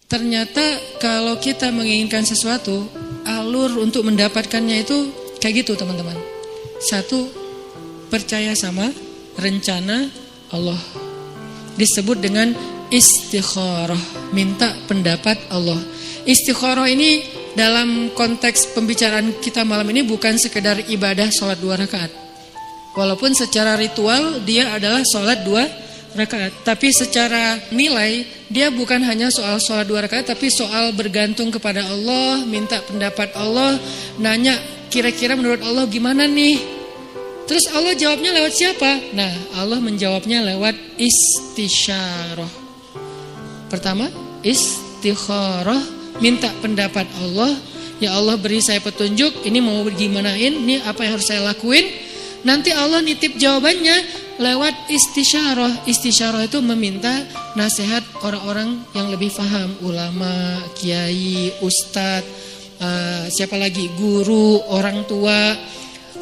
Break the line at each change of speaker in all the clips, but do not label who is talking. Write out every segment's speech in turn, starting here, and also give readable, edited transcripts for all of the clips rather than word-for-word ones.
Ternyata kalau kita menginginkan sesuatu, alur untuk mendapatkannya itu kayak gitu teman-teman. Satu, percaya sama rencana Allah. Disebut dengan istikharah, minta pendapat Allah. Istikharah ini dalam konteks pembicaraan kita malam ini bukan sekedar ibadah sholat 2 rakaat. Walaupun secara ritual dia adalah sholat 2 rakaat, tapi secara nilai dia bukan hanya soal sholat 2 rakaat, tapi soal bergantung kepada Allah, minta pendapat Allah, nanya kira-kira menurut Allah gimana nih. Terus Allah jawabnya lewat siapa? Nah, Allah menjawabnya lewat istisyarah. Pertama, istikharah, minta pendapat Allah. Ya Allah, beri saya petunjuk, ini mau gimanain, ini apa yang harus saya lakuin. Nanti Allah nitip jawabannya lewat istisyarah. Istisyarah itu meminta nasihat orang-orang yang lebih paham, ulama, kiai, ustadz, siapa lagi, guru, orang tua,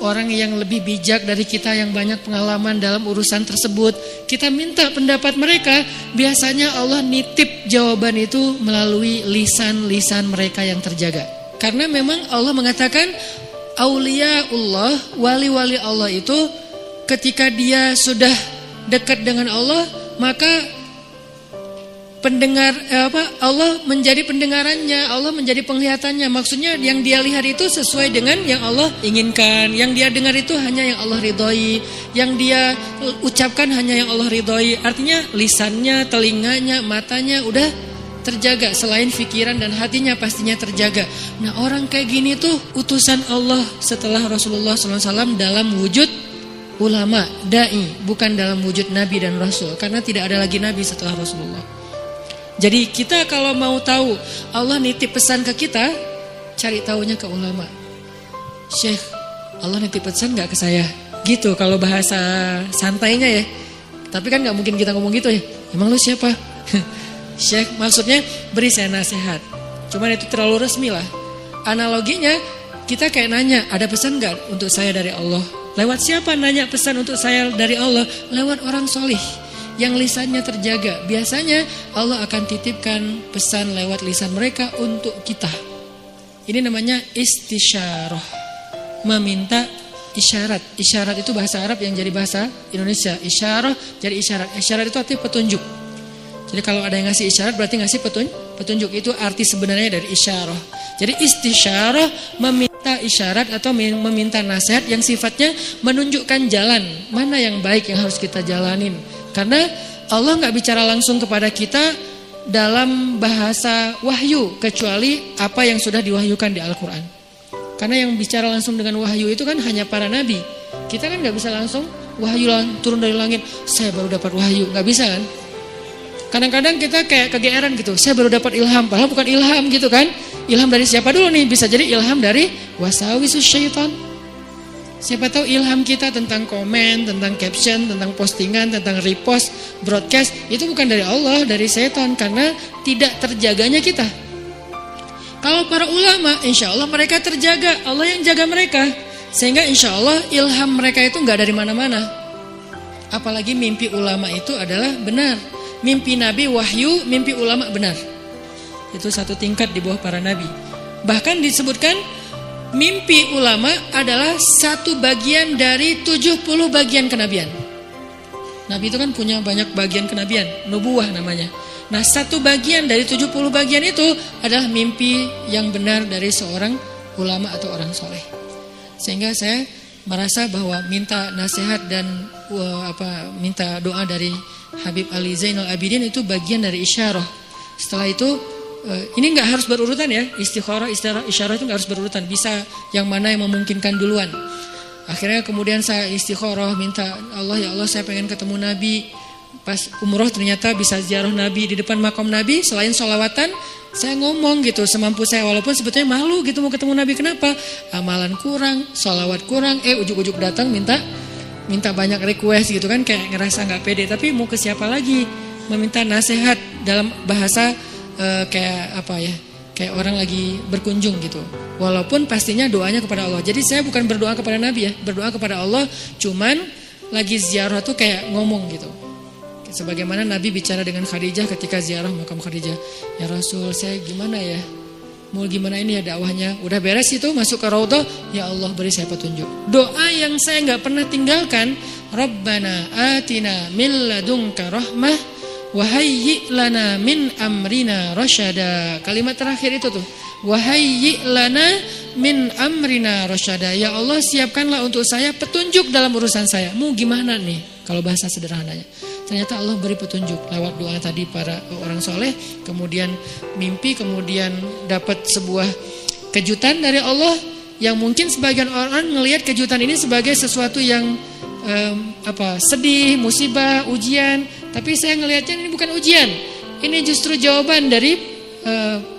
orang yang lebih bijak dari kita yang banyak pengalaman dalam urusan tersebut. Kita minta pendapat mereka. Biasanya Allah nitip jawaban itu melalui lisan-lisan mereka yang terjaga. Karena memang Allah mengatakan auliyaullah, wali-wali Allah itu ketika dia sudah dekat dengan Allah, maka Allah menjadi pendengarannya, Allah menjadi penglihatannya. Maksudnya yang dia lihat itu sesuai dengan yang Allah inginkan. Yang dia dengar itu hanya yang Allah ridhoi. Yang dia ucapkan hanya yang Allah ridhoi. Artinya lisannya, telinganya, matanya udah terjaga. Selain pikiran dan hatinya pastinya terjaga. Nah, orang kayak gini tuh utusan Allah setelah Rasulullah SAW dalam wujud ulama, da'i, bukan dalam wujud nabi dan rasul. Karena tidak ada lagi nabi setelah Rasulullah. Jadi kita kalau mau tahu Allah nitip pesan ke kita, cari tahunya ke ulama. Syekh, Allah nitip pesan gak ke saya? Gitu kalau bahasa santainya ya. Tapi kan gak mungkin kita ngomong gitu ya. Emang lu siapa? Syekh, maksudnya beri saya nasihat. Cuman itu terlalu resmi lah. Analoginya kita kayak nanya, ada pesan gak untuk saya dari Allah? Lewat siapa nanya pesan untuk saya dari Allah? Lewat orang solih yang lisannya terjaga. Biasanya Allah akan titipkan pesan lewat lisan mereka untuk kita. Ini namanya istisyarah, meminta isyarat. Isyarat itu bahasa Arab yang jadi bahasa Indonesia. Isyarah jadi isyarat. Isyarat itu arti petunjuk. Jadi kalau ada yang ngasih isyarat berarti ngasih petunjuk. Itu arti sebenarnya dari isyarah. Jadi istisyarah meminta isyarat atau meminta nasihat yang sifatnya menunjukkan jalan mana yang baik yang harus kita jalanin. Karena Allah gak bicara langsung kepada kita dalam bahasa wahyu, kecuali apa yang sudah diwahyukan di Al-Quran. Karena yang bicara langsung dengan wahyu itu kan hanya para nabi. Kita kan gak bisa langsung wahyu turun dari langit, saya baru dapat wahyu, gak bisa kan. Kadang-kadang kita kayak kegeeran gitu, saya baru dapat ilham, padahal bukan ilham gitu kan. Ilham dari siapa dulu nih? Bisa jadi ilham dari wasawisus syaitan. Siapa tahu ilham kita tentang komen, tentang caption, tentang postingan, tentang repost, broadcast, itu bukan dari Allah, dari setan, karena tidak terjaganya kita. Kalau para ulama, insya Allah mereka terjaga, Allah yang jaga mereka. Sehingga insya Allah ilham mereka itu gak dari mana-mana. Apalagi mimpi ulama itu adalah benar. Mimpi nabi wahyu, mimpi ulama benar. Itu satu tingkat di bawah para nabi. Bahkan disebutkan mimpi ulama adalah satu bagian dari 70 bagian kenabian. Nabi itu kan punya banyak bagian kenabian, nubuwah namanya. Nah, satu bagian dari 70 bagian itu adalah mimpi yang benar dari seorang ulama atau orang soleh. Sehingga saya merasa bahwa minta nasihat dan minta doa dari Habib Ali Zainal Abidin itu bagian dari isyarah. Setelah itu ini nggak harus berurutan ya, istikharah, isyarah itu nggak harus berurutan, bisa yang mana yang memungkinkan duluan. Akhirnya kemudian saya istikharah, minta Allah, ya Allah saya pengen ketemu Nabi. Pas umroh ternyata bisa ziarah Nabi di depan makam Nabi. Selain sholawatan, saya ngomong gitu semampu saya, walaupun sebetulnya malu gitu mau ketemu Nabi. Kenapa? Amalan kurang, sholawat kurang, ujuk-ujuk datang minta banyak request gitu kan, kayak ngerasa nggak pede. Tapi mau ke siapa lagi? Meminta nasihat dalam bahasa kayak apa ya, kayak orang lagi berkunjung gitu. Walaupun pastinya doanya kepada Allah. Jadi saya bukan berdoa kepada Nabi ya, berdoa kepada Allah. Cuman lagi ziarah tuh kayak ngomong gitu. Sebagaimana Nabi bicara dengan Khadijah ketika ziarah makam Khadijah. Ya Rasul, saya gimana ya? Mau gimana ini ya dakwahnya? Udah beres itu, masuk ke Raudhah, ya Allah beri saya petunjuk. Doa yang saya gak pernah tinggalkan, Rabbana atina min ladunka rahmah wa hayyi' lana min amrina rasyada. Kalimat terakhir itu tuh, wa hayyi' lana min amrina rasyada. Ya Allah, siapkanlah untuk saya petunjuk dalam urusan saya. Mau gimana nih kalau bahasa sederhananya? Ternyata Allah beri petunjuk lewat doa tadi para orang soleh, kemudian mimpi, kemudian dapat sebuah kejutan dari Allah yang mungkin sebagian orang melihat kejutan ini sebagai sesuatu yang sedih, musibah, ujian. Tapi saya ngelihatnya ini bukan ujian, ini justru jawaban dari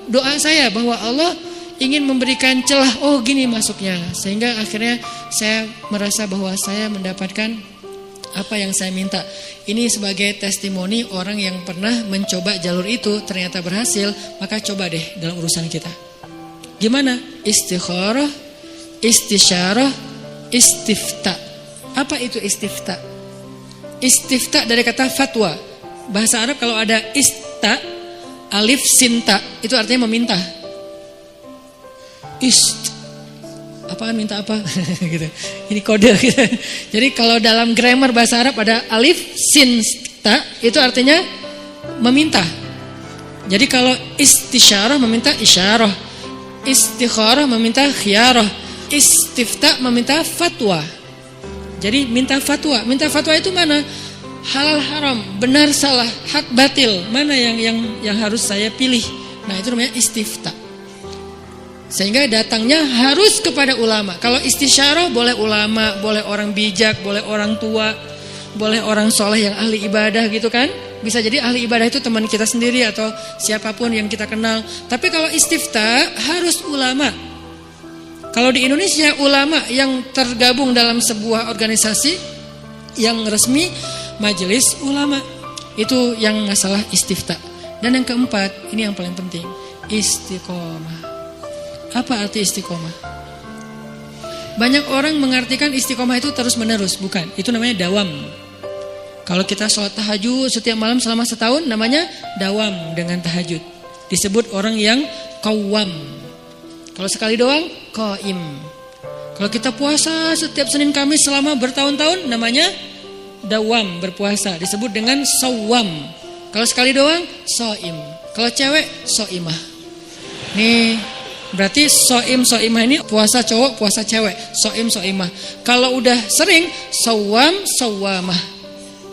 doa saya bahwa Allah ingin memberikan celah. Oh gini masuknya, sehingga akhirnya saya merasa bahwa saya mendapatkan apa yang saya minta. Ini sebagai testimoni orang yang pernah mencoba jalur itu ternyata berhasil. Maka coba deh dalam urusan kita. Gimana? Istikharah, istisyarah, istifta. Apa itu istifta? Istifta dari kata fatwa. Bahasa Arab kalau ada ista, alif sinta, itu artinya meminta. Apaan minta apa? Gitu. Ini kode gitu. Jadi kalau dalam grammar bahasa Arab ada alif sin ta, itu artinya meminta. Jadi kalau istisyarah meminta isyarah, istikharah meminta khiyarah, istifta meminta fatwa. Jadi minta fatwa. Minta fatwa itu mana? Halal haram, benar salah, hak batil, mana yang harus saya pilih. Nah, itu namanya istifta. Sehingga datangnya harus kepada ulama. Kalau istisyarah boleh ulama, boleh orang bijak, boleh orang tua, boleh orang soleh yang ahli ibadah gitu kan. Bisa jadi ahli ibadah itu teman kita sendiri atau siapapun yang kita kenal. Tapi kalau istifta harus ulama. Kalau di Indonesia ulama yang tergabung dalam sebuah organisasi yang resmi, majelis ulama. Itu yang masalah istifta. Dan yang keempat, ini yang paling penting, istiqomah. Apa arti istiqomah? Banyak orang mengartikan istiqomah itu terus menerus. Bukan, itu namanya dawam. Kalau kita sholat tahajud setiap malam selama setahun, namanya dawam dengan tahajud. Disebut orang yang qawwam. Kalau sekali doang, qaim. Kalau kita puasa setiap Senin Kamis selama bertahun-tahun, namanya dawam, berpuasa. Disebut dengan sawam. Kalau sekali doang, soim. Kalau cewek, soimah. Nih, berarti soimah ini puasa cowok, puasa cewek. Soimah. Kalau udah sering, sawamah.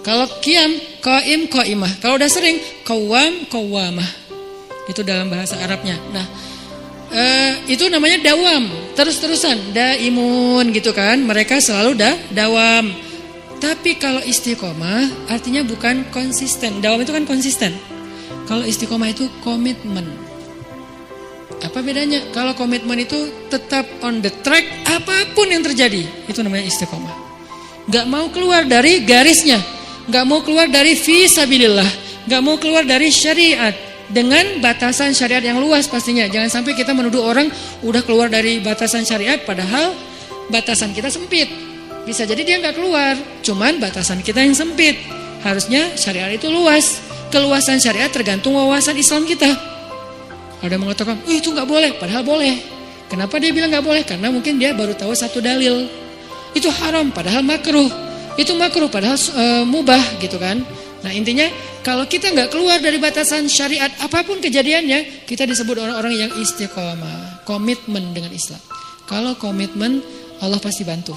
Kalau qiyam, qaimah. Kalau udah sering, qawwamah. Itu dalam bahasa Arabnya. Nah, itu namanya dawam, terus-terusan, daimun gitu kan. Mereka selalu dawam. Tapi kalau istiqomah artinya bukan konsisten. Dawam itu kan konsisten. Kalau istiqomah itu komitmen. Apa bedanya? Kalau komitmen itu tetap on the track apapun yang terjadi, itu namanya istiqomah. Gak mau keluar dari garisnya, gak mau keluar dari fisabilillah, gak mau keluar dari syariat dengan batasan syariat yang luas pastinya. Jangan sampai kita menuduh orang udah keluar dari batasan syariat padahal batasan kita sempit. Bisa jadi dia gak keluar, cuman batasan kita yang sempit. Harusnya syariat itu luas. Keluasan syariat tergantung wawasan Islam kita. Ada yang mengatakan, itu gak boleh, padahal boleh. Kenapa dia bilang gak boleh? Karena mungkin dia baru tahu satu dalil. Itu haram, padahal makruh. Itu makruh, padahal mubah gitu kan. Nah intinya, kalau kita gak keluar dari batasan syariat, apapun kejadiannya, kita disebut orang-orang yang istiqomah. Komitmen dengan Islam. Kalau komitmen, Allah pasti bantu.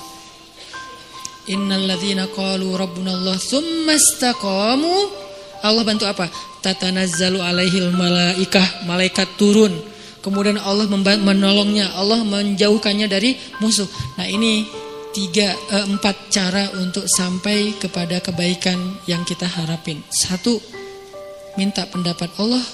Innalladzina qalu rabbunallah tsumma istaqamu. Allah bantu apa? Tatanazzalu alaihil malaikah, malaikat turun. Kemudian Allah menolongnya, Allah menjauhkannya dari musuh. Nah ini 4 cara untuk sampai kepada kebaikan yang kita harapin. 1, minta pendapat Allah.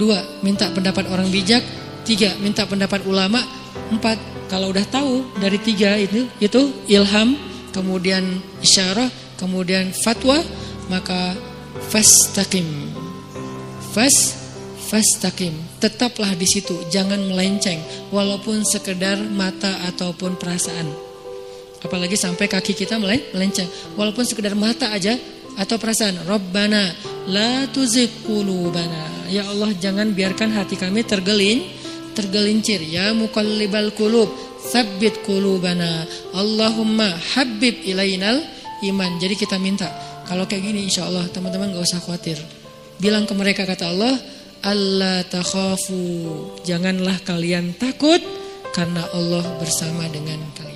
2, minta pendapat orang bijak. 3, minta pendapat ulama. 4, kalau udah tahu dari 3 itu ilham, kemudian isyarah, kemudian fatwa, maka fastaqim. Fastaqim. Tetaplah di situ, jangan melenceng walaupun sekedar mata ataupun perasaan. Apalagi sampai kaki kita melenceng. Walaupun sekedar mata aja Atau perasaan Rabbana la tuzigh qulubana. Ya Allah, jangan biarkan hati kami tergelincir. Ya muqallibal qulub, tsabbit qulubana. Allahumma habbib ilainal iman. Jadi kita minta, kalau kayak gini insya Allah teman-teman gak usah khawatir. Bilang ke mereka, kata Allah, Allah takhafu, janganlah kalian takut karena Allah bersama dengan kalian.